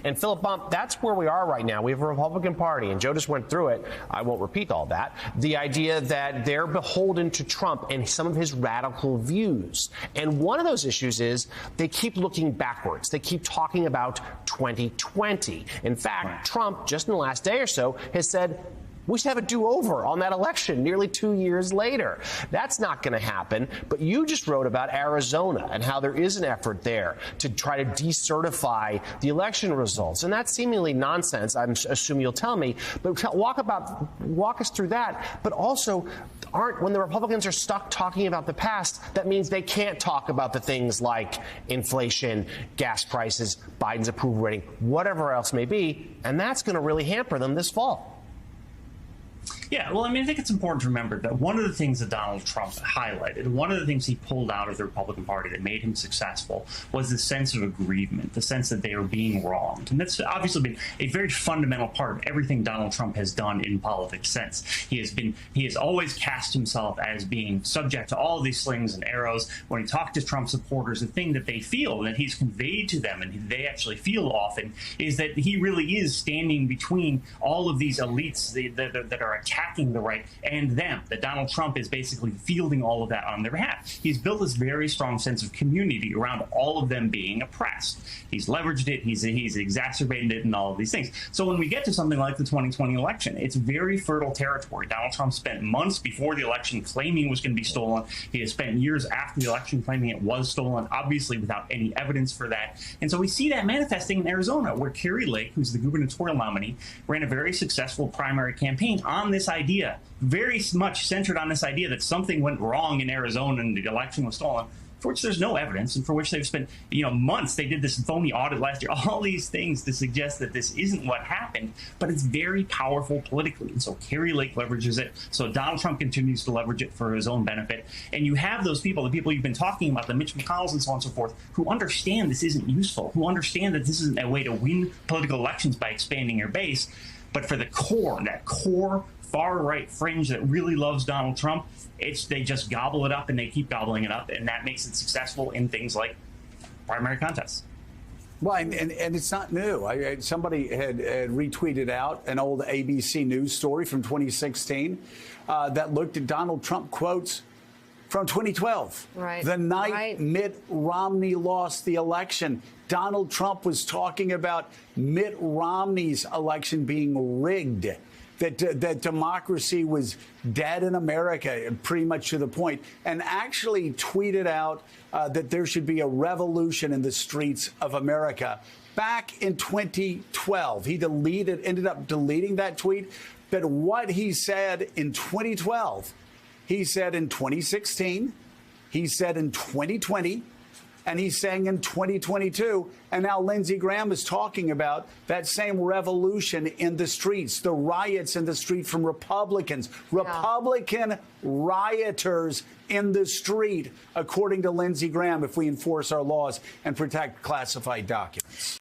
And Philip Bump, that's where we are right now. We have a Republican Party, and Joe just went through it. I won't repeat all that. The idea that they're beholden to Trump and some of his radical views. And one of those issues is they keep looking backwards. They keep talking about 2020. In fact, Trump, just in the last day or so, has said, we should have a do-over on that election nearly 2 years later. That's not going to happen. But you just wrote about Arizona and how there is an effort there to try to decertify the election results. And that's seemingly nonsense, I assume you'll tell me. But walk us through that. But also, when the Republicans are stuck talking about the past, that means they can't talk about the things like inflation, gas prices, Biden's approval rating, whatever else may be. And that's going to really hamper them this fall. Yeah, well, I mean, I think it's important to remember that one of the things that Donald Trump highlighted, one of the things he pulled out of the Republican Party that made him successful was the sense of aggrievement, the sense that they are being wronged. And that's obviously been a very fundamental part of everything Donald Trump has done in politics since. He has always cast himself as being subject to all of these slings and arrows. When he talked to Trump supporters, the thing that they feel, that he's conveyed to them, and they actually feel often, is that he really is standing between all of these elites that are attacking the right and them, that Donald Trump is basically fielding all of that on their behalf. He's built this very strong sense of community around all of them being oppressed. He's leveraged it, he's exacerbated it, and all of these things. So when we get to something like the 2020 election, it's very fertile territory. Donald Trump spent months before the election claiming it was going to be stolen. He has spent years after the election claiming it was stolen, obviously without any evidence for that. And so we see that manifesting in Arizona, where Kari Lake, who's the gubernatorial nominee, ran a very successful primary campaign on this idea, very much centered on this idea that something went wrong in Arizona and the election was stolen, for which there's no evidence, and for which they've spent months. They did this phony audit last year, all these things to suggest that this isn't what happened, but it's very powerful politically. And so Kari Lake leverages it. So Donald Trump continues to leverage it for his own benefit. And you have those people, the people you've been talking about, the Mitch McConnells and so on and so forth, who understand this isn't useful, who understand that this isn't a way to win political elections by expanding your base. But for the core, that core far-right fringe that really loves Donald Trump, they just gobble it up, and they keep gobbling it up, and that makes it successful in things like primary contests. Well, and it's not new. Somebody had retweeted out an old ABC News story from 2016 that looked at Donald Trump quotes from 2012. Right. The night Mitt Romney lost the election, Donald Trump was talking about Mitt Romney's election being rigged, that democracy was dead in America, pretty much to the point, and actually tweeted out that there should be a revolution in the streets of America. Back in 2012, he ended up deleting that tweet. But what he said in 2012, he said in 2016, he said in 2020, and he's saying in 2022. And now Lindsey Graham is talking about that same revolution in the streets, the riots in the street from Republicans, Republican rioters in the street, according to Lindsey Graham, if we enforce our laws and protect classified documents.